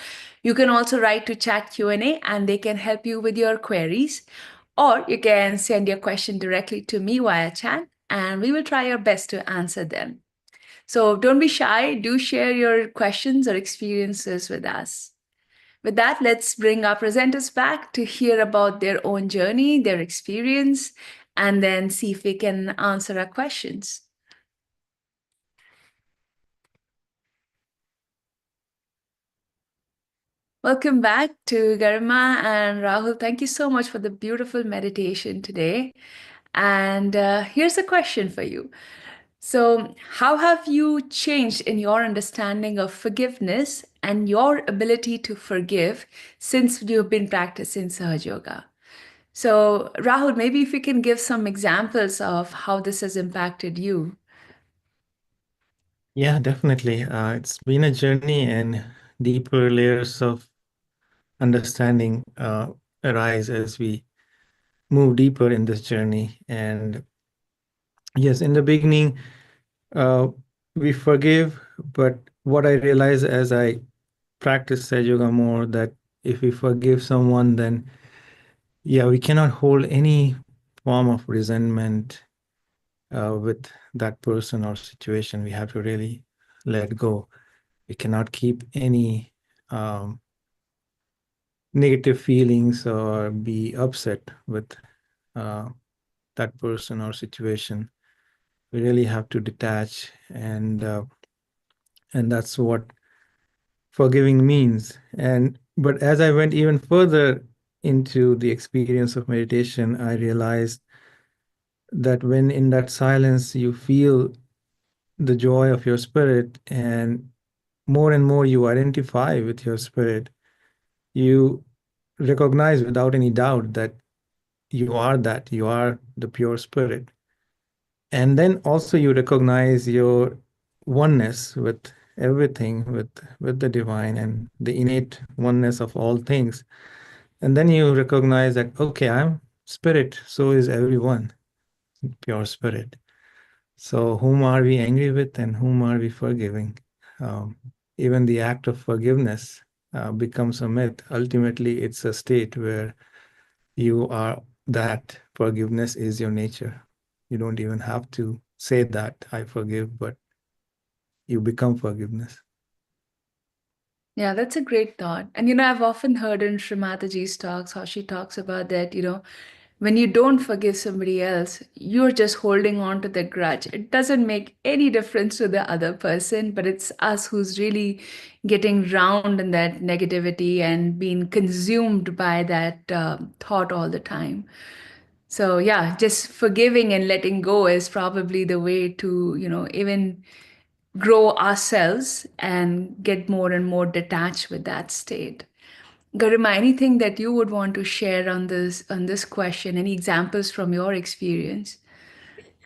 You can also write to chat Q&A and they can help you with your queries. Or you can send your question directly to me via chat and we will try our best to answer them. So don't be shy. Do share your questions or experiences with us. With that, let's bring our presenters back to hear about their own journey, their experience, and then see if we can answer our questions. Welcome back to Garima and Rahul. Thank you so much for the beautiful meditation today. And here's a question for you. So, how have you changed in your understanding of forgiveness and your ability to forgive since you've been practicing Sahaja Yoga? So, Rahul, maybe if you can give some examples of how this has impacted you. Yeah, definitely. It's been a journey, and deeper layers of understanding arise as we move deeper in this journey. And yes, in the beginning, uh, we forgive, but what I realize as I practice Saj Yoga more, that if we forgive someone, then yeah, we cannot hold any form of resentment with that person or situation. We have to really let go. We cannot keep any negative feelings or be upset with that person or situation. We really have to detach, and that's what forgiving means. And but as I went even further into the experience of meditation, I realized that when in that silence you feel the joy of your spirit, and more you identify with your spirit, you recognize without any doubt that you are that, you are the pure spirit. And then also you recognize your oneness with everything, with the divine and the innate oneness of all things. And then you recognize that, okay, I'm spirit, so is everyone, pure spirit. So whom are we angry with and whom are we forgiving? Even the act of forgiveness becomes a myth. Ultimately, it's a state where you are that. Forgiveness is your nature. You don't even have to say that I forgive, but you become forgiveness. Yeah, that's a great thought. And I've often heard in Shri Mataji's talks how she talks about that, when you don't forgive somebody else, you're just holding on to the grudge. It doesn't make any difference to the other person, but it's us who's really getting drowned in that negativity and being consumed by that thought all the time. So yeah, just forgiving and letting go is probably the way to, even grow ourselves and get more and more detached with that state. Garima, anything that you would want to share on this question? Any examples from your experience?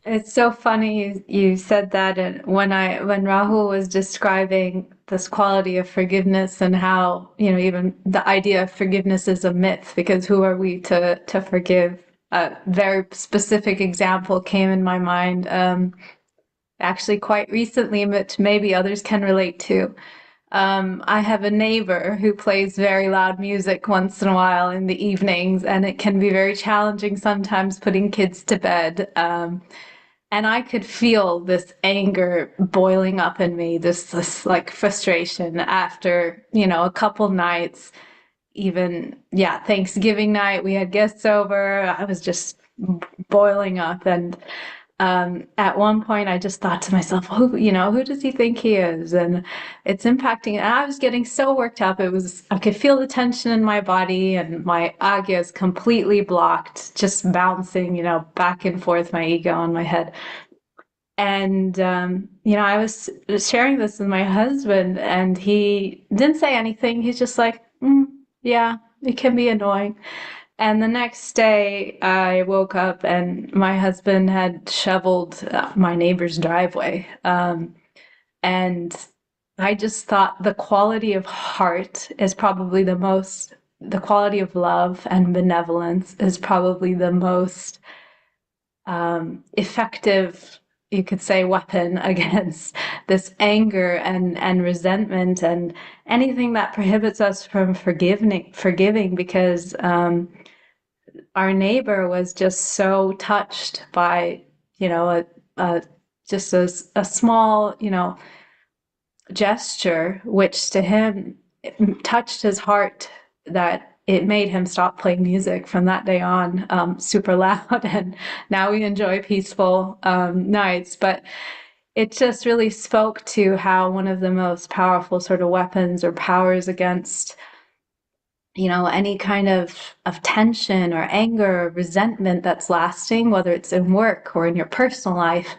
It's so funny you said that, and when Rahul was describing this quality of forgiveness and how, even the idea of forgiveness is a myth, because who are we to forgive? A very specific example came in my mind, actually quite recently, which maybe others can relate to. I have a neighbor who plays very loud music once in a while in the evenings, and it can be very challenging sometimes putting kids to bed. And I could feel this anger boiling up in me, this like frustration after, a couple nights, even, yeah, Thanksgiving night, we had guests over. I was just boiling up. And at one point I just thought to myself, who does he think he is? And it's impacting. And I was getting so worked up. I could feel the tension in my body, and my Agya is completely blocked, just bouncing, back and forth, my ego on my head. And, I was sharing this with my husband, and he didn't say anything. He's just like, yeah, it can be annoying. And the next day, I woke up and my husband had shoveled my neighbor's driveway. And I just thought the quality of heart is probably the quality of love and benevolence is probably the most effective, you could say, weapon against this anger and resentment and anything that prohibits us from forgiving, because our neighbor was just so touched by, just a small, gesture, which to him touched his heart, that it made him stop playing music from that day on, super loud. And now we enjoy peaceful nights. But it just really spoke to how one of the most powerful sort of weapons or powers against any kind of tension or anger or resentment that's lasting, whether it's in work or in your personal life,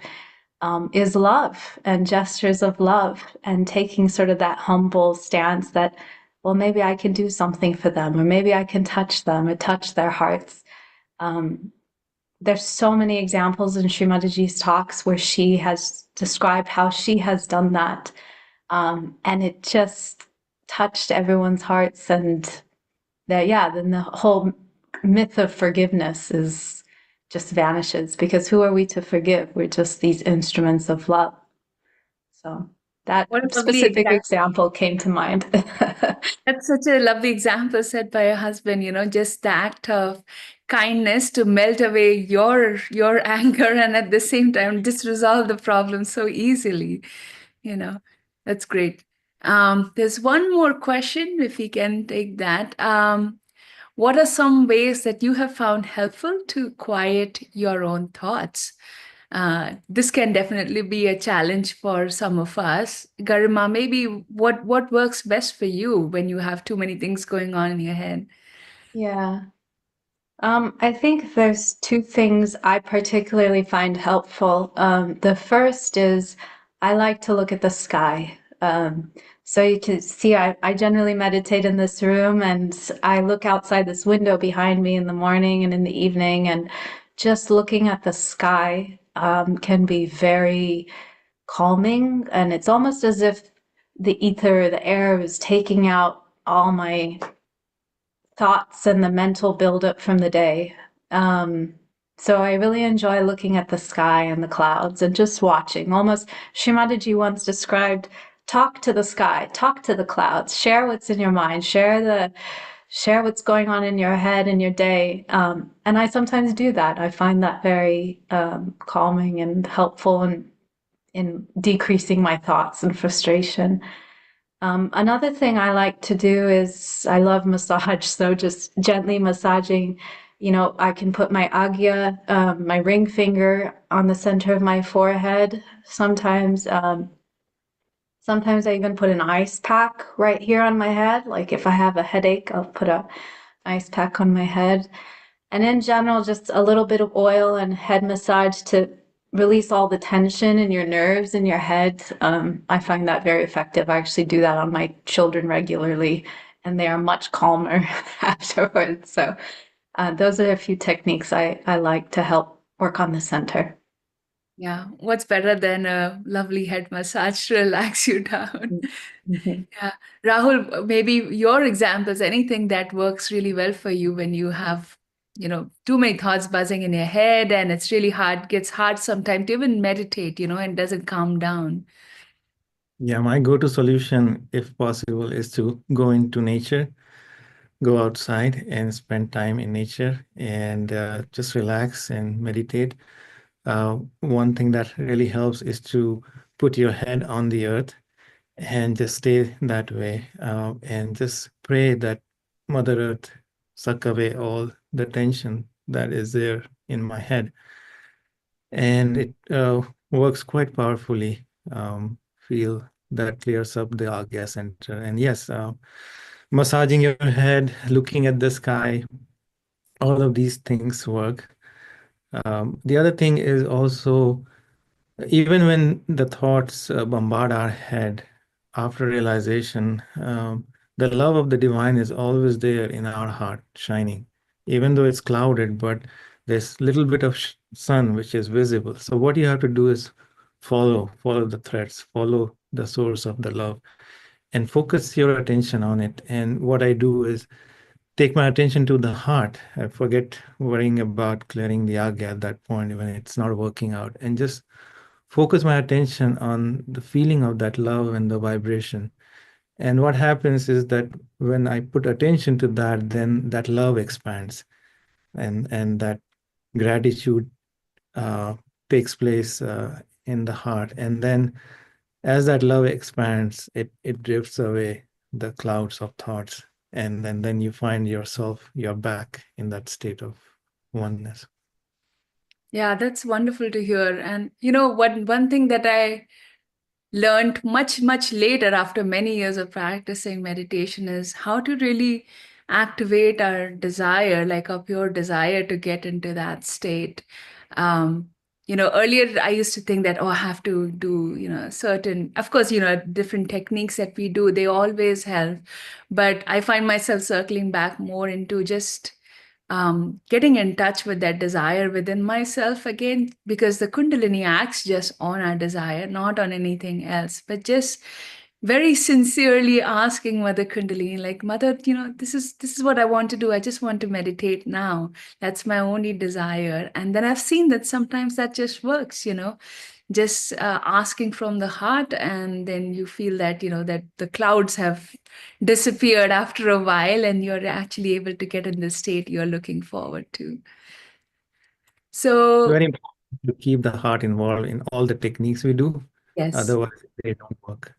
is love and gestures of love, and taking sort of that humble stance that, well, maybe I can do something for them, or maybe I can touch them or touch their hearts. There's so many examples in Shri Mataji's talks where she has described how she has done that. And it just touched everyone's hearts, and then the whole myth of forgiveness just vanishes, because who are we to forgive? We're just these instruments of love. So that What a lovely specific example. example came to mind. That's such a lovely example set by your husband, just the act of kindness to melt away your anger and at the same time just resolve the problem so easily. That's great. There's one more question, if we can take that. What are some ways that you have found helpful to quiet your own thoughts? This can definitely be a challenge for some of us. Garima, maybe what works best for you when you have too many things going on in your head? Yeah. I think there's two things I particularly find helpful. The first is I like to look at the sky. So you can see I generally meditate in this room, and I look outside this window behind me in the morning and in the evening, and just looking at the sky can be very calming. And it's almost as if the ether, the air is taking out all my thoughts and the mental buildup from the day. So I really enjoy looking at the sky and the clouds and just watching. Almost, Shri Mataji once described, talk to the sky, talk to the clouds, share what's in your mind, share what's going on in your head and your day. And I sometimes do that. I find that very calming and helpful in decreasing my thoughts and frustration. Another thing I like to do is I love massage, so just gently massaging. I can put my Agya, my ring finger, on the center of my forehead. Sometimes I even put an ice pack right here on my head. Like if I have a headache, I'll put an ice pack on my head. And in general, just a little bit of oil and head massage to release all the tension in your nerves in your head. I find that very effective. I actually do that on my children regularly, and they are much calmer afterwards. So those are a few techniques I like to help work on the center. Yeah, what's better than a lovely head massage to relax you down? Mm-hmm. Yeah. Rahul, maybe your examples, anything that works really well for you when you have, too many thoughts buzzing in your head and it's really hard, gets hard sometimes to even meditate, and doesn't calm down. Yeah, my go-to solution, if possible, is to go into nature, go outside and spend time in nature and just relax and meditate. One thing that really helps is to put your head on the earth and just stay that way and just pray that Mother Earth suck away all the tension that is there in my head. And it works quite powerfully. Feel that clears up the Agya center. And yes, massaging your head, looking at the sky, all of these things work. The other thing is also, even when the thoughts bombard our head, after realization, the love of the divine is always there in our heart, shining, even though it's clouded, but there's little bit of sun which is visible. So what you have to do is follow the threads, follow the source of the love, and focus your attention on it. And what I do is take my attention to the heart. I forget worrying about clearing the Agya at that point when it's not working out, and just focus my attention on the feeling of that love and the vibration. And what happens is that when I put attention to that, then that love expands, and that gratitude takes place in the heart. And then as that love expands, it drifts away the clouds of thoughts. And then you find yourself, you're back in that state of oneness. Yeah, that's wonderful to hear. And one thing that I learned much, much later after many years of practicing meditation is how to really activate our desire, like our pure desire to get into that state. Earlier I used to think that, I have to do, certain, of course, different techniques that we do, they always help. But I find myself circling back more into just getting in touch with that desire within myself again, because the Kundalini acts just on our desire, not on anything else, but just very sincerely asking Mother Kundalini, like, Mother, this is what I want to do. I just want to meditate now. That's my only desire. And then I've seen that sometimes that just works, just asking from the heart, and then you feel that that the clouds have disappeared after a while and you're actually able to get in the state you're looking forward to. So Very important to keep the heart involved in all the techniques we do. yes, Otherwise they don't work.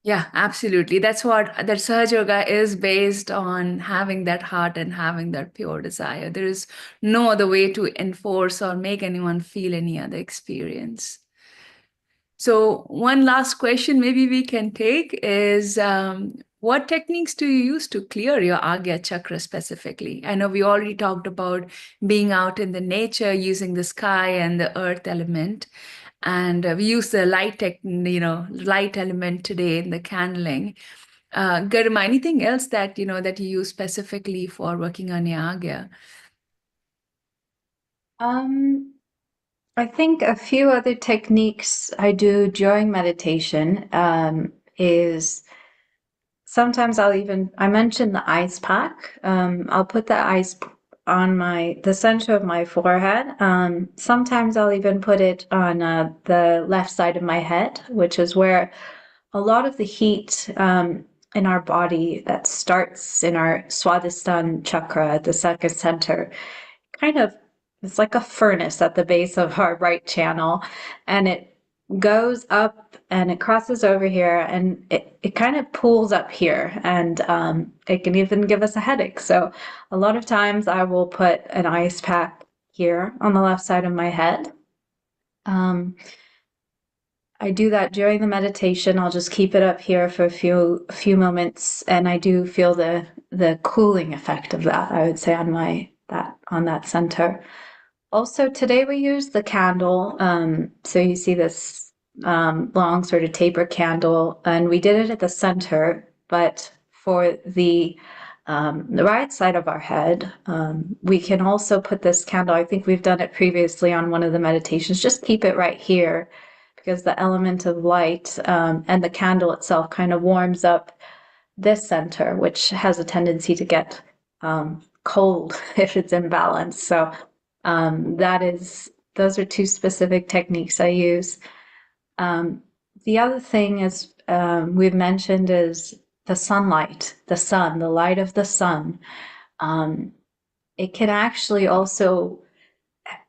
yeah, absolutely. That's what that Sahaja Yoga is based on, having that heart and having that pure desire. There is no other way to enforce or make anyone feel any other experience. So one last question maybe we can take is, what techniques do you use to clear your Agya Chakra specifically? I know we already talked about being out in the nature, using the sky and the earth element. and we use the light light element today in the candling. Garima, anything else that that you use specifically for working on your Agya? I think a few other techniques I do during meditation is sometimes I mentioned the ice pack. I'll put the ice on the center of my forehead. Sometimes I'll even put it on the left side of my head, which is where a lot of the heat in our body that starts in our Swadhisthana chakra at the second center kind of, it's like a furnace at the base of our right channel, and it goes up and it crosses over here, and it kind of pulls up here, and it can even give us a headache. So a lot of times I will put an ice pack here on the left side of my head. I do that during the meditation. I'll just keep it up here for a few moments, and I do feel the cooling effect of that, I would say, on that center. Also, today we use the candle. So you see this long sort of taper candle, and we did it at the center, but for the right side of our head, we can also put this candle. I think we've done it previously on one of the meditations. Just keep it right here, because the element of light and the candle itself kind of warms up this center, which has a tendency to get cold if it's imbalanced. So those are two specific techniques I use. The other thing is we've mentioned is the sunlight, the light of the sun. It can actually also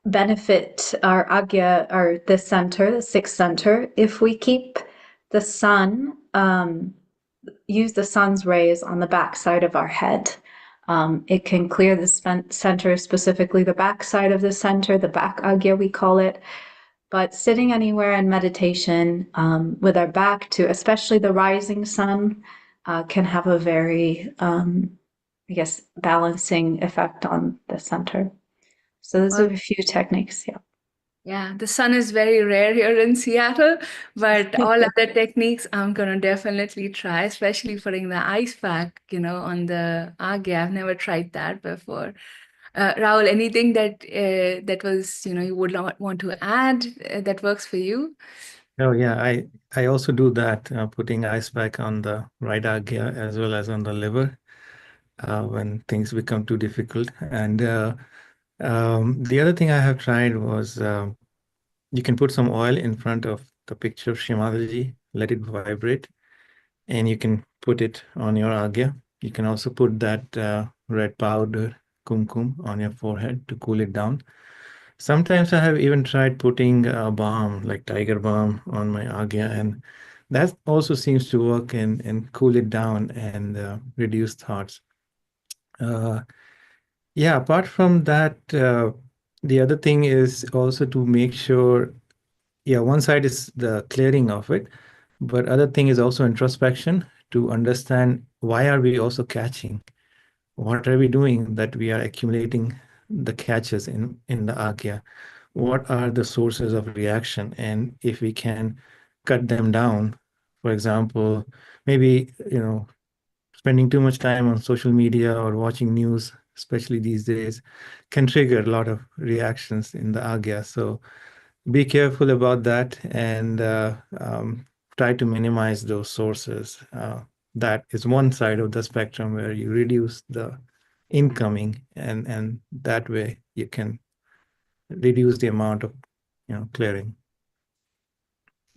benefit our Agya, or the center, the sixth center, if we keep the sun, use the sun's rays on the back side of our head. It can clear the center, specifically the back side of the center, the back Agya we call it. But sitting anywhere in meditation with our back to, especially the rising sun, can have a very, balancing effect on the center. So those are a few techniques, yeah. Yeah, the sun is very rare here in Seattle, but all other techniques I'm gonna definitely try, especially putting the ice pack, on the Agya. I've never tried that before. Rahul, anything that was, you would not want to add that works for you? Oh yeah, I also do that, putting ice pack on the right agya as well as on the liver when things become too difficult. And the other thing I have tried was you can put some oil in front of the picture of Shri Mataji, let it vibrate, and you can put it on your agya. You can also put that red powder kumkum on your forehead to cool it down. Sometimes I have even tried putting a balm, like tiger balm, on my agya, and that also seems to work and cool it down and reduce thoughts. Yeah, apart from that, the other thing is also to make sure, yeah, one side is the clearing of it, but other thing is also introspection to understand why are we also catching? What are we doing that we are accumulating the catches in the agya? What are the sources of reaction? And if we can cut them down, for example, maybe, spending too much time on social media or watching news, especially these days, can trigger a lot of reactions in the agya. So be careful about that and try to minimize those sources. That is one side of the spectrum where you reduce the incoming, and that way you can reduce the amount of clearing.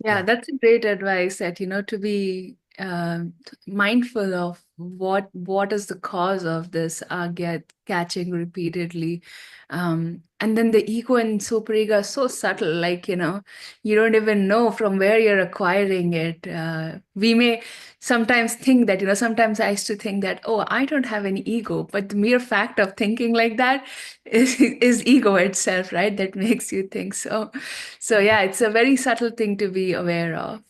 Yeah, that's a great advice that, to be mindful of what is the cause of this catching repeatedly. And then the ego and superego are so subtle, like, you don't even know from where you're acquiring it. We may sometimes think that, sometimes I used to think that, oh, I don't have any ego, but the mere fact of thinking like that is ego itself, right? That makes you think so. So yeah, it's a very subtle thing to be aware of.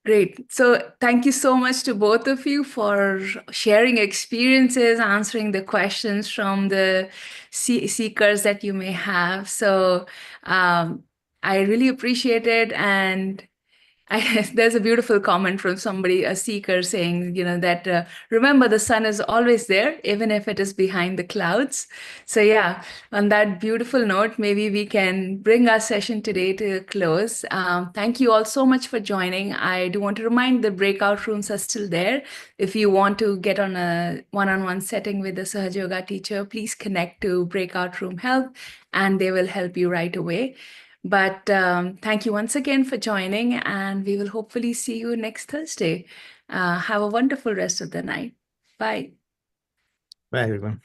Great. So thank you so much to both of you for sharing experiences, answering the questions from the seekers that you may have. So I really appreciate it. And there's a beautiful comment from somebody, a seeker, saying, that remember the sun is always there, even if it is behind the clouds. So yeah, on that beautiful note, maybe we can bring our session today to a close. Thank you all so much for joining. I do want to remind the breakout rooms are still there. If you want to get on a one-on-one setting with a Sahaja Yoga teacher, please connect to Breakout Room Help, and they will help you right away. But thank you once again for joining, and we will hopefully see you next Thursday. Have a wonderful rest of the night. Bye. Bye, everyone.